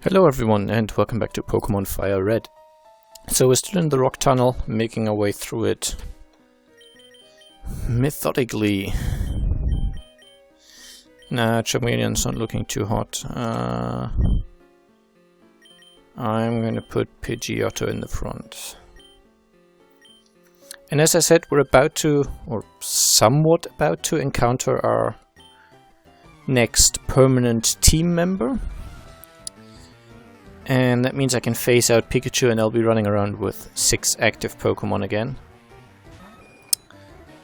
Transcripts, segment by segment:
Hello everyone and welcome back to Pokémon FireRed. So we're still in the rock tunnel, making our way through it methodically. Nah, Charmeleon's not looking too hot. I'm gonna put Pidgeotto in the front. And as I said, we're about to, or somewhat about to, encounter our next permanent team member. And that means I can phase out Pikachu and I'll be running around with 6 active Pokemon again.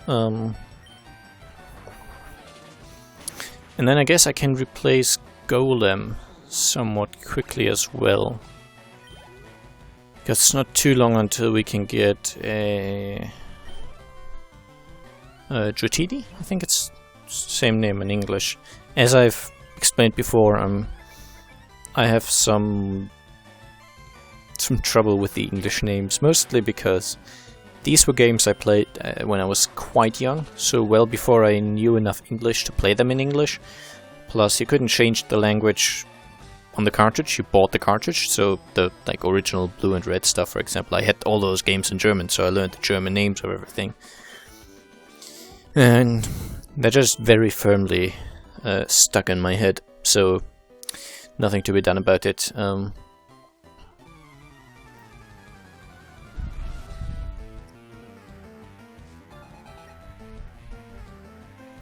And then I guess I can replace Golem somewhat quickly as well. Because it's not too long until we can get a Dratini? I think it's the same name in English. As I've explained before, I have some trouble with the English names, mostly because these were games I played when I was quite young, so well before I knew enough English to play them in English. Plus, you couldn't change the language on the cartridge, you bought the cartridge, so the original Blue and Red stuff, for example, I had all those games in German, so I learned the German names of everything. And they're just very firmly stuck in my head, so nothing to be done about it.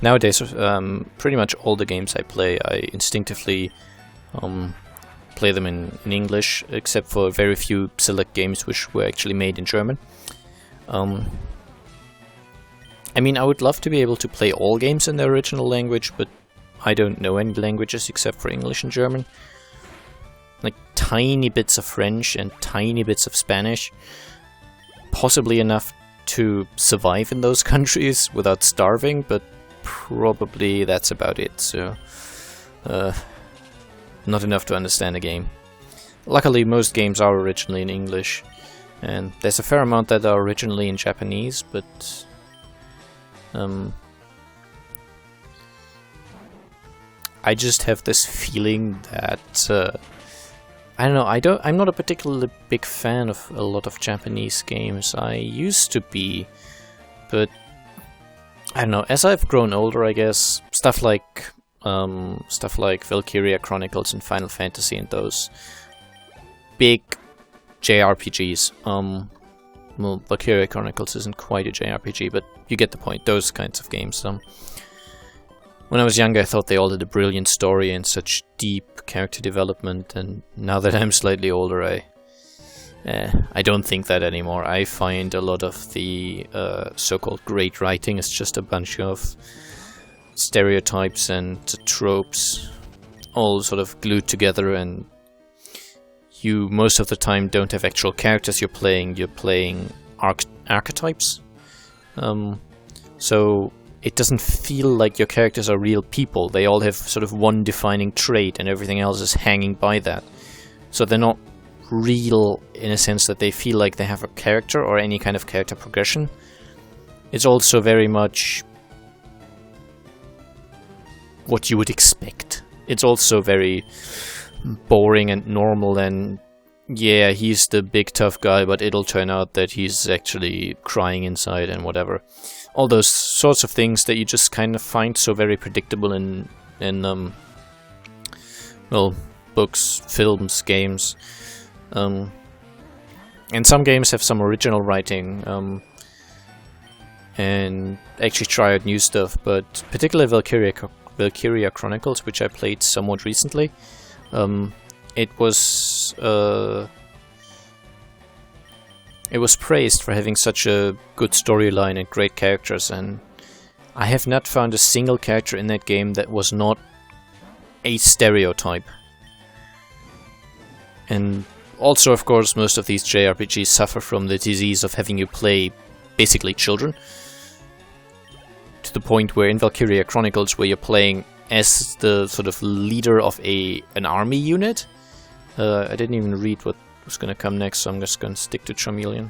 Nowadays, pretty much all the games I play, I instinctively play them in English, except for very few select games which were actually made in German. I mean, I would love to be able to play all games in their original language, but I don't know any languages except for English and German. Like tiny bits of French and tiny bits of Spanish. Possibly enough to survive in those countries without starving, but probably that's about it, so not enough to understand a game. Luckily, most games are originally in English, and there's a fair amount that are originally in Japanese, but I just have this feeling that I don't know. I'm not a particularly big fan of a lot of Japanese games. I used to be, but I don't know. As I've grown older, I guess stuff like Valkyria Chronicles and Final Fantasy and those big JRPGs. Well, Valkyria Chronicles isn't quite a JRPG, but you get the point. Those kinds of games. When I was younger, I thought they all had a brilliant story and such deep character development, and now that I'm slightly older, I don't think that anymore. I find a lot of the so-called great writing is just a bunch of stereotypes and tropes all sort of glued together, and you most of the time don't have actual characters you're playing archetypes. So it doesn't feel like your characters are real people. They all have sort of one defining trait and everything else is hanging by that. So they're not real in a sense that they feel like they have a character or any kind of character progression. It's also very much what you would expect. It's also very boring and normal, and yeah, he's the big tough guy, but it'll turn out that he's actually crying inside and whatever. All those sorts of things that you just kind of find so very predictable in well, books, films, games. And some games have some original writing and actually try out new stuff, but particularly Valkyria Chronicles, which I played somewhat recently, it was praised for having such a good storyline and great characters, and I have not found a single character in that game that was not a stereotype. And also, of course, most of these JRPGs suffer from the disease of having you play basically children, to the point where in Valkyria Chronicles, where you're playing as the sort of leader of an army unit. I didn't even read what was going to come next, so I'm just going to stick to Charmeleon.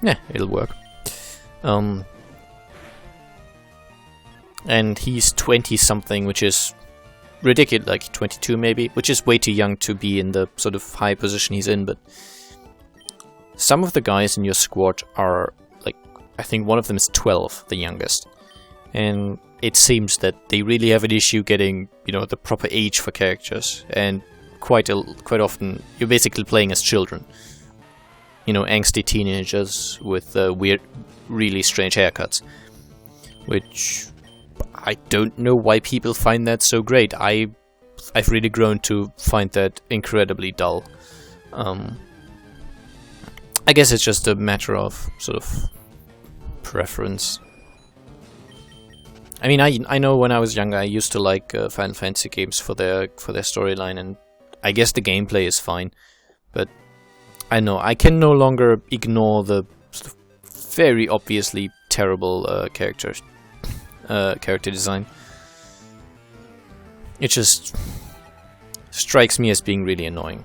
Yeah, it'll work. And he's 20-something, which is ridiculous, like 22 maybe, which is way too young to be in the sort of high position he's in, but some of the guys in your squad are, like, I think one of them is 12, the youngest. And it seems that they really have an issue getting, you know, the proper age for characters, and quite often you're basically playing as children. You know, angsty teenagers with weird, really strange haircuts. Which I don't know why people find that so great. I've really grown to find that incredibly dull. I guess it's just a matter of sort of preference. I mean, I know when I was younger, I used to like Final Fantasy games for their storyline, and I guess the gameplay is fine. But I know I can no longer ignore the sort of very obviously terrible character design. It just strikes me as being really annoying.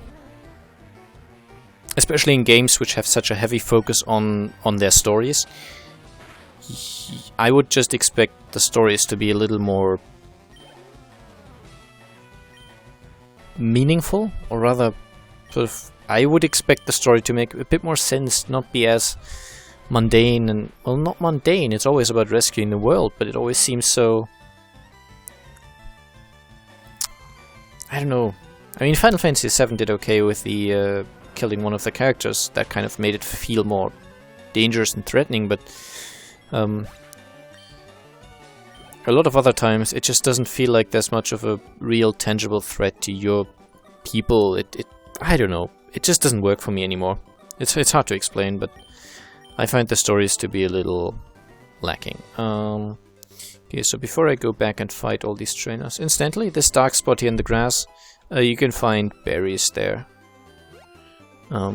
Especially in games which have such a heavy focus on their stories. I would just expect the stories to be a little more meaningful, or rather, sort of, I would expect the story to make a bit more sense, not be as mundane and, well, not mundane, it's always about rescuing the world, but it always seems so, I don't know. I mean, Final Fantasy VII did okay with the killing one of the characters. That kind of made it feel more dangerous and threatening, but a lot of other times it just doesn't feel like there's much of a real tangible threat to your people. I don't know, it just doesn't work for me anymore. It's hard to explain, but I find the stories to be a little lacking. Okay, so before I go back and fight all these trainers, incidentally, this dark spot here in the grass, you can find berries there. I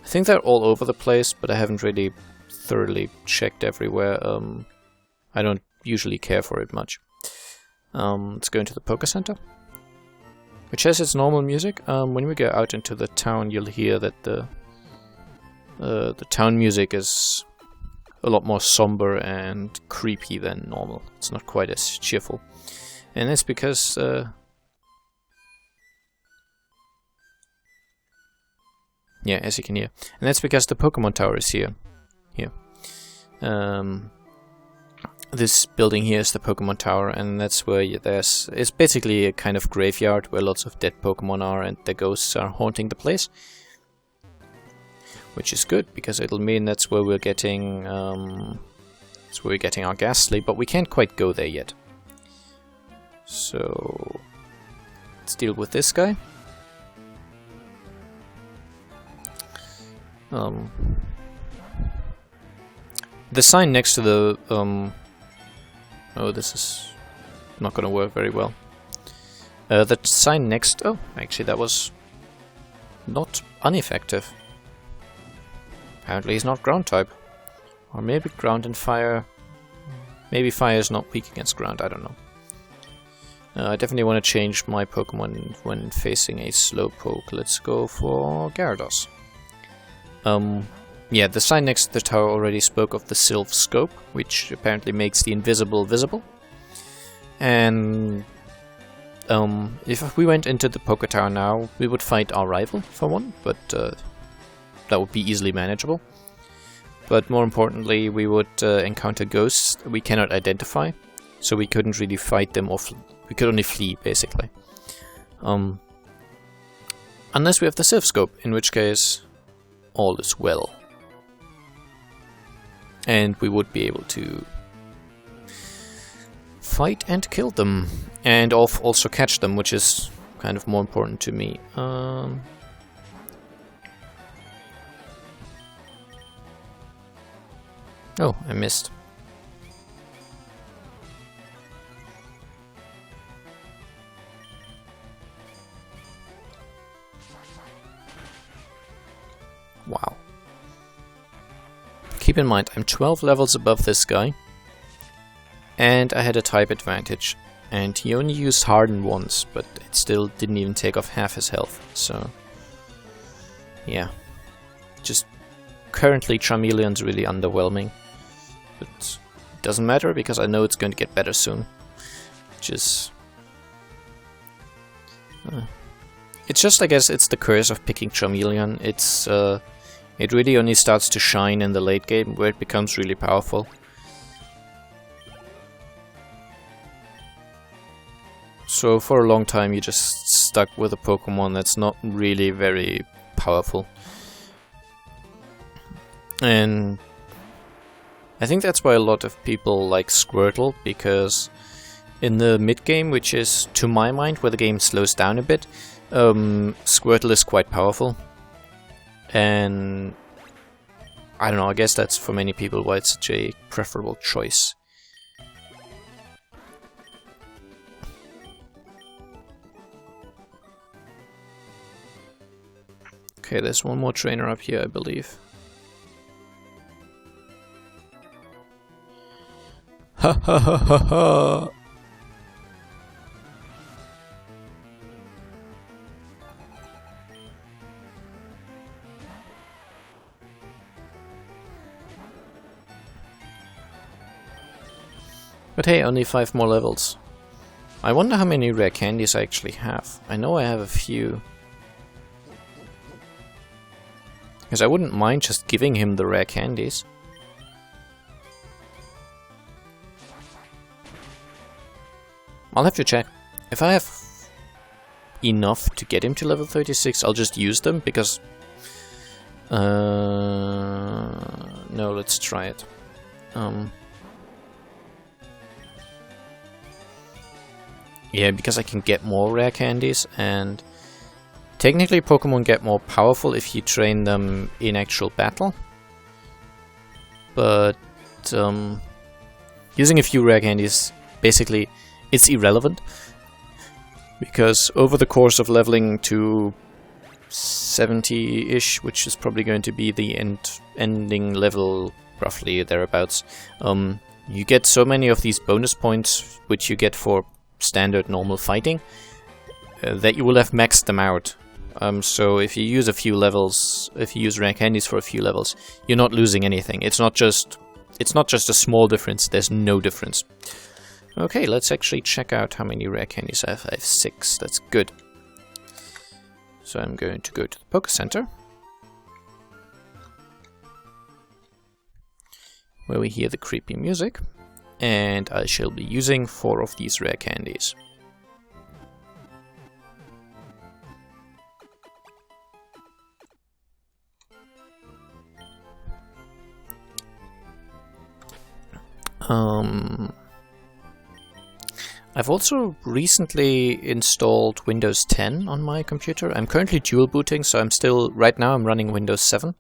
think they're all over the place, but I haven't really thoroughly checked everywhere. I don't usually care for it much. Let's go into the Poké Center, which has its normal music. When we go out into the town, you'll hear that the town music is a lot more somber and creepy than normal. It's not quite as cheerful, and that's because yeah, as you can hear, and that's because the Pokemon Tower is here. This building here is the Pokemon Tower, and that's where it's basically a kind of graveyard where lots of dead Pokemon are, and the ghosts are haunting the place. Which is good, because it'll mean that's where we're getting our Ghastly, but we can't quite go there yet. So let's deal with this guy. The sign next to the oh, this is not gonna work very well. The sign next, oh, actually that was not ineffective. Apparently he's not ground type. Or maybe ground and fire. Maybe fire is not weak against ground, I don't know. I definitely want to change my Pokemon when facing a Slowpoke. Let's go for Gyarados. Yeah, the sign next to the tower already spoke of the Sylph Scope, which apparently makes the invisible visible. And if we went into the Poké Tower now, we would fight our rival, for one, but that would be easily manageable. But more importantly, we would encounter ghosts we cannot identify, so we couldn't really fight them, or we could only flee, basically. Unless we have the Sylph Scope, in which case all is well. And we would be able to fight and kill them, and also catch them, which is kind of more important to me. Oh, I missed. Wow. Keep in mind, I'm 12 levels above this guy, and I had a type advantage, and he only used Harden once, but it still didn't even take off half his health, so yeah. Just currently Charmeleon's really underwhelming, but it doesn't matter because I know it's going to get better soon, which is It's just, I guess, it's the curse of picking Charmeleon. It really only starts to shine in the late game, where it becomes really powerful. So for a long time you just stuck with a Pokemon that's not really very powerful. And I think that's why a lot of people like Squirtle, because in the mid-game, which is, to my mind, where the game slows down a bit, Squirtle is quite powerful. And I don't know, I guess that's for many people why it's such a preferable choice. Okay, there's one more trainer up here, I believe. Ha ha ha ha ha! But hey, only 5 more levels. I wonder how many rare candies I actually have. I know I have a few. Because I wouldn't mind just giving him the rare candies. I'll have to check. If I have enough to get him to level 36, I'll just use them, because... no, let's try it. Yeah, because I can get more rare candies, and technically Pokemon get more powerful if you train them in actual battle. But using a few rare candies, basically, it's irrelevant. Because over the course of leveling to 70-ish, which is probably going to be the ending level, roughly thereabouts, you get so many of these bonus points, which you get for standard normal fighting, that you will have maxed them out. So if you use a few levels, if you use rare candies for a few levels, you're not losing anything. It's not just a small difference, there's no difference. Okay, let's actually check out how many rare candies I have. I have 6, that's good. So I'm going to go to the Poké Center, where we hear the creepy music, and I shall be using 4 of these rare candies. I've also recently installed Windows 10 on my computer. I'm currently dual booting, so right now I'm running Windows 7.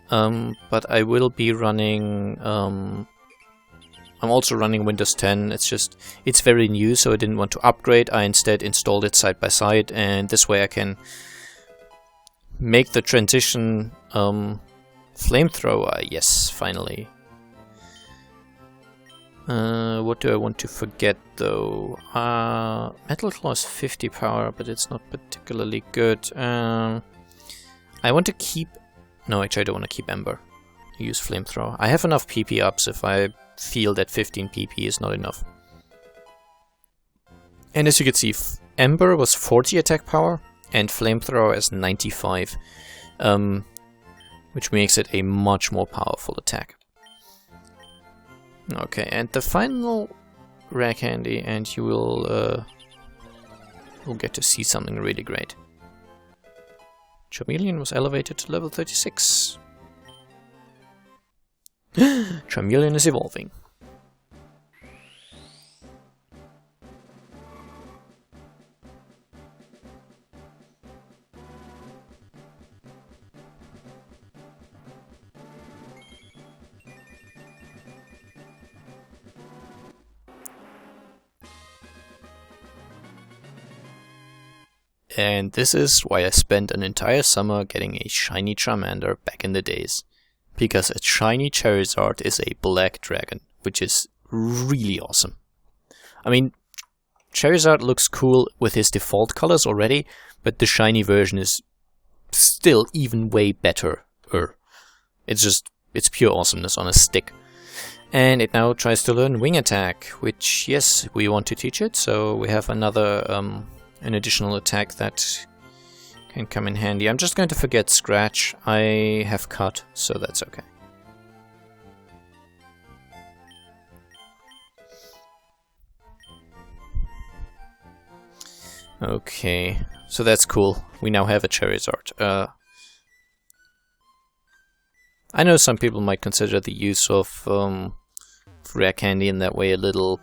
But I will be running, I'm also running Windows 10. It's very new, so I didn't want to upgrade. I instead installed it side by side, and this way I can make the transition. Flamethrower, yes, finally. What do I want to forget though? Metal Claw is 50 power, but it's not particularly good. I want to keep... No, actually I don't want to keep Ember. I use Flamethrower. I have enough PP ups if I feel that 15 PP is not enough. And as you can see, Ember was 40 attack power, and Flamethrower is 95. Which makes it a much more powerful attack. Okay, and the final rare candy, and you will get to see something really great. Charmeleon was elevated to level 36. Charmeleon is evolving. And this is why I spent an entire summer getting a shiny Charmander back in the days. Because a shiny Charizard is a black dragon, which is really awesome. I mean, Charizard looks cool with his default colors already, but the shiny version is still even way better. It's pure awesomeness on a stick. And it now tries to learn Wing Attack, which, yes, we want to teach it, so we have another, an additional attack that can come in handy. I'm just going to forget Scratch. I have Cut, so that's okay. Okay, so that's cool. We now have a Charizard. I know some people might consider the use of rare candy in that way a little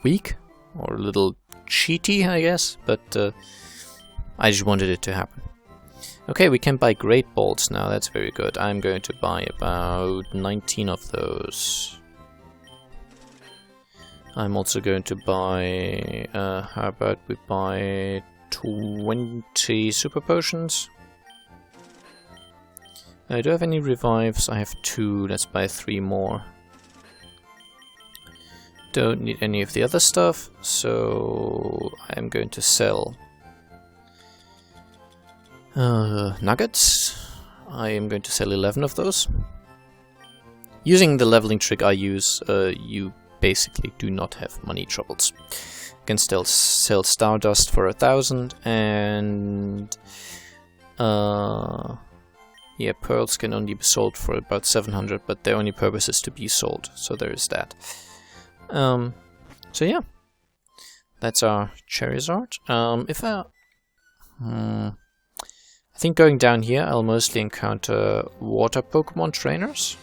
weak, or a little cheaty, I guess, but I just wanted it to happen. Okay, we can buy Great Balls now, that's very good. I'm going to buy about 19 of those. I'm also going to buy, how about we buy 20 Super Potions? Do I have any revives? I have 2, let's buy 3 more. Don't need any of the other stuff, so I'm going to sell nuggets. I am going to sell 11 of those. Using the leveling trick I use, you basically do not have money troubles. You can still sell Stardust for 1,000, and yeah, pearls can only be sold for about 700, but their only purpose is to be sold, so there is that. So yeah, that's our Charizard. I think going down here I'll mostly encounter water Pokemon trainers.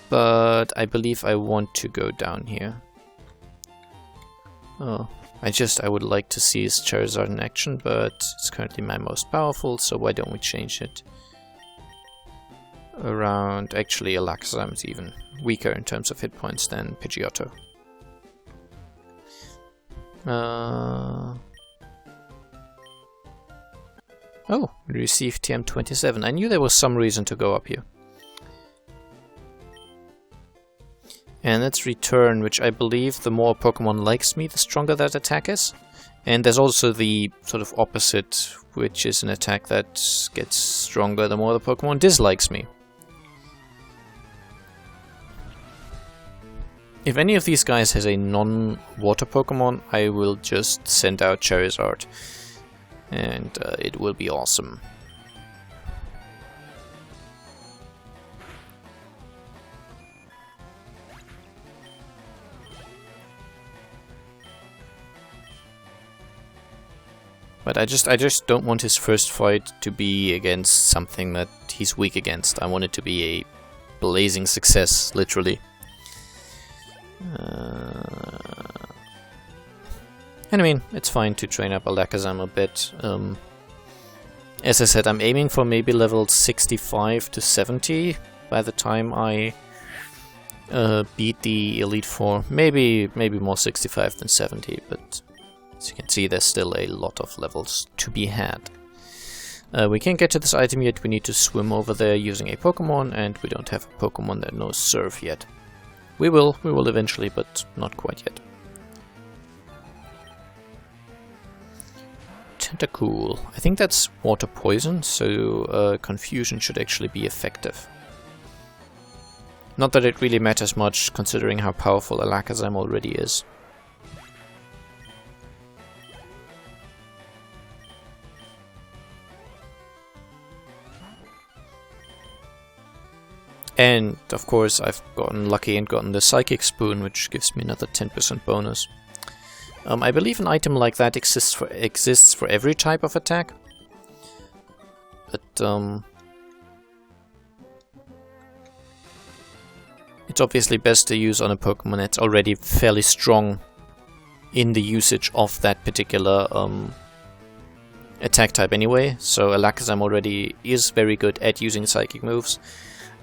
But I believe I want to go down here. Oh, I would like to see his Charizard in action, but it's currently my most powerful, so why don't we change it around... Actually, Alakazam is even weaker in terms of hit points than Pidgeotto. Oh, we received TM27. I knew there was some reason to go up here. And let's return, which I believe the more Pokemon likes me, the stronger that attack is. And there's also the sort of opposite, which is an attack that gets stronger the more the Pokemon dislikes me. If any of these guys has a non-water Pokemon, I will just send out Charizard. And it will be awesome. But I just don't want his first fight to be against something that he's weak against. I want it to be a blazing success, literally. And I mean, it's fine to train up Alakazam a bit. As I said, I'm aiming for maybe level 65 to 70 by the time I beat the Elite Four. Maybe more 65 than 70, but as you can see, there's still a lot of levels to be had. We can't get to this item yet. We need to swim over there using a Pokemon, and we don't have a Pokemon that knows Surf yet. We will eventually, but not quite yet. Tentacool. I think that's water poison, so Confusion should actually be effective. Not that it really matters much, considering how powerful Alakazam already is. And, of course, I've gotten lucky and gotten the Psychic Spoon, which gives me another 10% bonus. I believe an item like that exists for every type of attack. But, it's obviously best to use on a Pokemon that's already fairly strong in the usage of that particular attack type anyway. So Alakazam already is very good at using Psychic moves.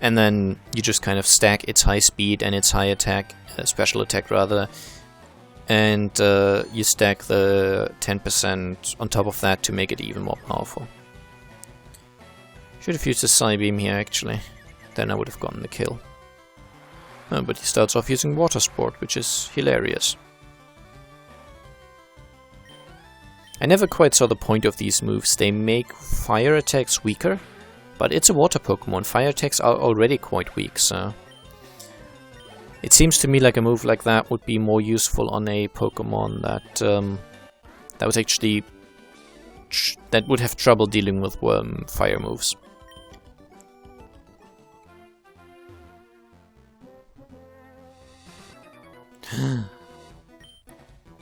And then you just kind of stack its high speed and its high attack, special attack rather, and you stack the 10% on top of that to make it even more powerful. Should have used the Psybeam here actually, then I would have gotten the kill. But he starts off using Water Sport, which is hilarious. I never quite saw the point of these moves. They make fire attacks weaker. But it's a water Pokemon. Fire attacks are already quite weak, so It seems to me like a move like that would be more useful on a Pokemon that was actually that would have trouble dealing with fire moves.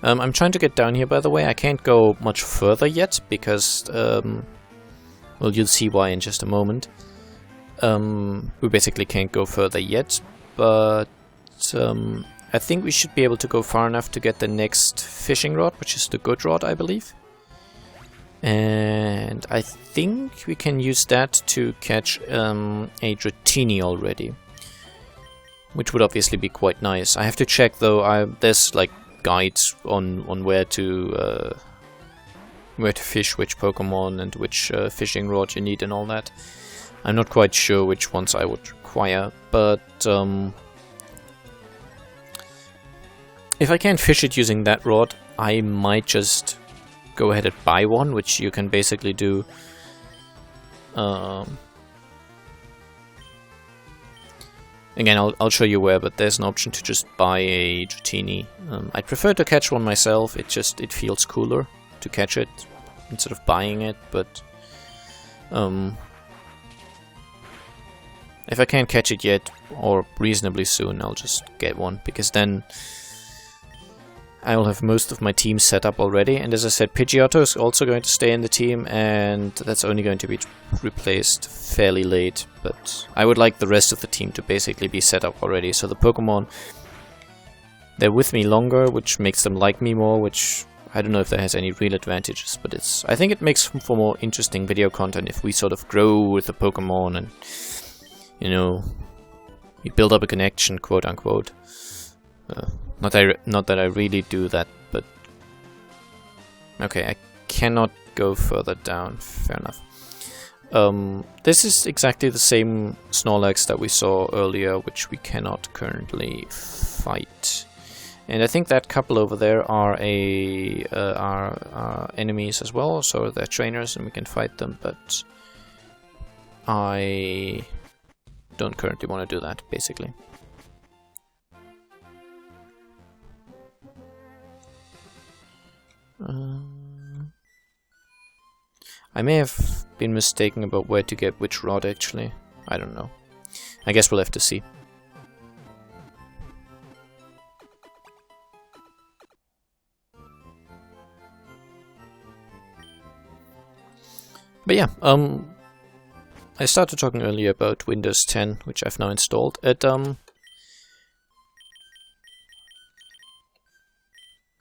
I'm trying to get down here, by the way. I can't go much further yet because, well, you'll see why in just a moment. We basically can't go further yet, but I think we should be able to go far enough to get the next fishing rod, which is the good rod, I believe. And I think we can use that to catch a Dratini already, which would obviously be quite nice. I have to check though. There's like guides on where to fish which Pokemon and which fishing rod you need and all that. I'm not quite sure which ones I would require, but if I can't fish it using that rod, I might just go ahead and buy one, which you can basically do. Again, I'll show you where, but there's an option to just buy a Dratini. I'd prefer to catch one myself. It feels cooler to catch it instead of buying it, but if I can't catch it yet, or reasonably soon, I'll just get one, because then I will have most of my team set up already. And as I said, Pidgeotto is also going to stay in the team, and that's only going to be replaced fairly late. But I would like the rest of the team to basically be set up already, so the Pokemon, they're with me longer, which makes them like me more, which I don't know if that has any real advantages, but I think it makes for more interesting video content if we sort of grow with the Pokemon and, you know, we build up a connection, quote unquote. Not that I really do that, but okay, I cannot go further down. Fair enough. This is exactly the same Snorlax that we saw earlier, which we cannot currently fight. And I think that couple over there are enemies as well, so they're trainers and we can fight them, but I don't currently want to do that, basically. I may have been mistaken about where to get which rod, actually. I don't know. I guess we'll have to see. But yeah, I started talking earlier about Windows 10, which I've now installed.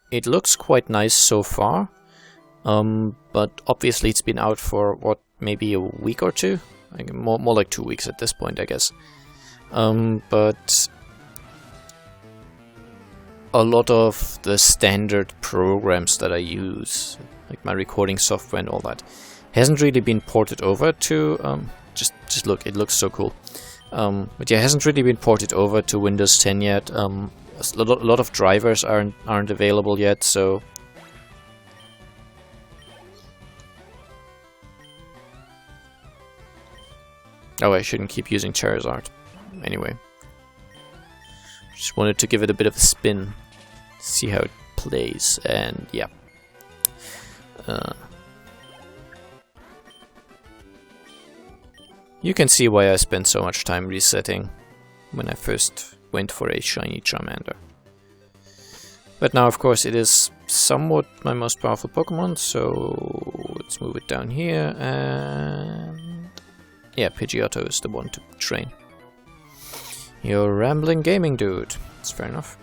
It looks quite nice so far, but obviously it's been out for, what, maybe a week or two? More like 2 weeks at this point, I guess. But a lot of the standard programs that I use, like my recording software and all that, hasn't really been ported over to... just look, it looks so cool. But yeah, it hasn't really been ported over to Windows 10 yet. A lot of drivers aren't available yet, so oh, I shouldn't keep using Charizard. Anyway, just wanted to give it a bit of a spin, see how it plays, and yeah. You can see why I spent so much time resetting when I first went for a shiny Charmander. But now, of course, it is somewhat my most powerful Pokemon, so let's move it down here, and yeah, Pidgeotto is the one to train. You're rambling gaming dude. That's fair enough.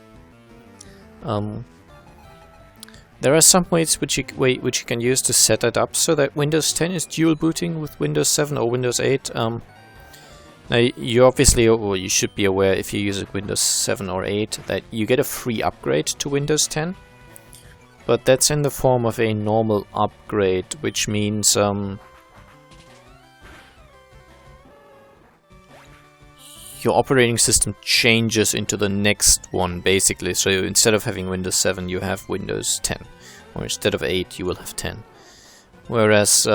There are some ways which you can use to set it up so that Windows 10 is dual booting with Windows 7 or Windows 8. Now, you obviously, or you should be aware if you use Windows 7 or 8, that you get a free upgrade to Windows 10. But that's in the form of a normal upgrade, which means your operating system changes into the next one, basically. So instead of having Windows 7, you have Windows 10. Or instead of 8, you will have 10. Whereas...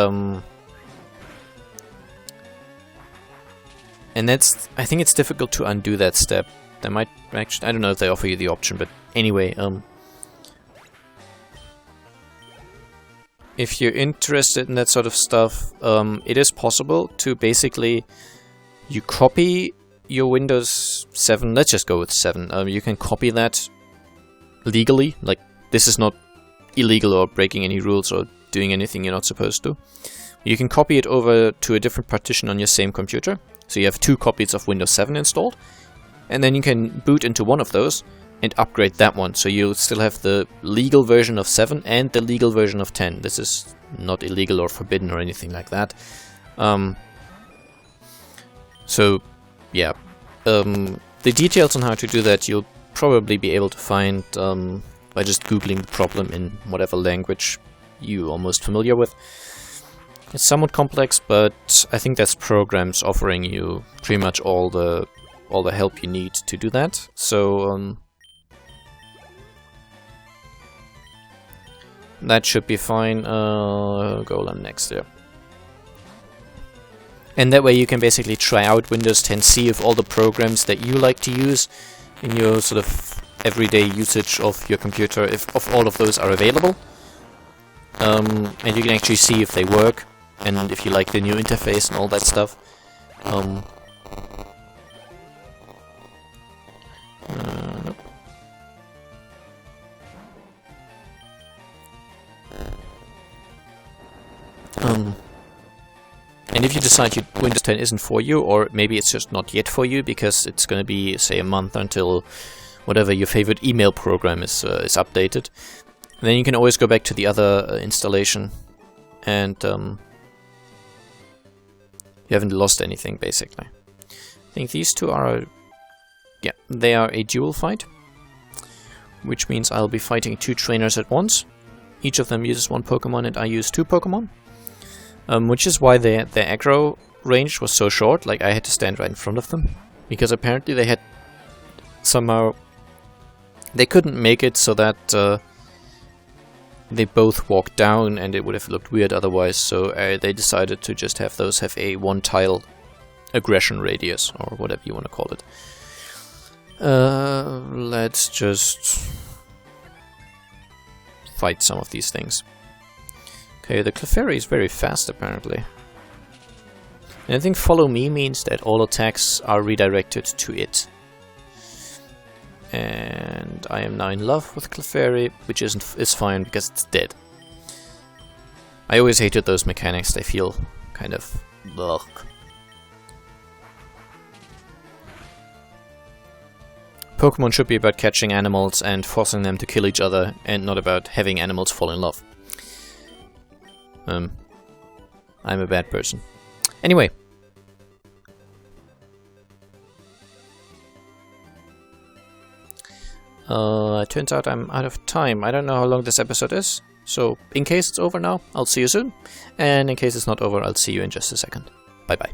and I think it's difficult to undo that step, They might actually, I don't know if they offer you the option, but anyway, if you're interested in that sort of stuff, it is possible to basically, you copy your Windows 7, let's just go with 7, you can copy that legally, like this is not illegal or breaking any rules or doing anything you're not supposed to. You can copy it over to a different partition on your same computer, so you have 2 copies of Windows 7 installed, and then you can boot into one of those and upgrade that one, so you'll still have the legal version of 7 and the legal version of 10. This is not illegal or forbidden or anything like that. So, yeah. The details on how to do that you'll probably be able to find by just googling the problem in whatever language you're almost familiar with. It's somewhat complex, but I think there's programs offering you pretty much all the help you need to do that. So that should be fine. Go on next there. And that way you can basically try out Windows 10, see if all the programs that you like to use in your sort of everyday usage of your computer, if all of those are available. And you can actually see if they work, and if you like the new interface and all that stuff. And if you decide Windows 10 isn't for you, or maybe it's just not yet for you because it's going to be, say, a month until whatever your favorite email program is updated, then you can always go back to the other installation, and you haven't lost anything, basically. I think these two are, yeah, they are a dual fight, which means I'll be fighting 2 trainers at once. Each of them uses 1 Pokemon and I use 2 Pokemon. Which is why their aggro range was so short, like I had to stand right in front of them. Because apparently they had somehow... They couldn't make it so that they both walked down, and it would have looked weird otherwise, so they decided to just have those have a 1-tile aggression radius, or whatever you want to call it. Let's just fight some of these things. Okay, the Clefairy is very fast apparently. And I think follow me means that all attacks are redirected to it. And I am now in love with Clefairy, which is fine because it's dead. I always hated those mechanics, they feel kind of ugh. Pokemon should be about catching animals and forcing them to kill each other, and not about having animals fall in love. I'm a bad person. Anyway. It turns out I'm out of time. I don't know how long this episode is, so in case it's over now, I'll see you soon. And in case it's not over, I'll see you in just a second. Bye bye.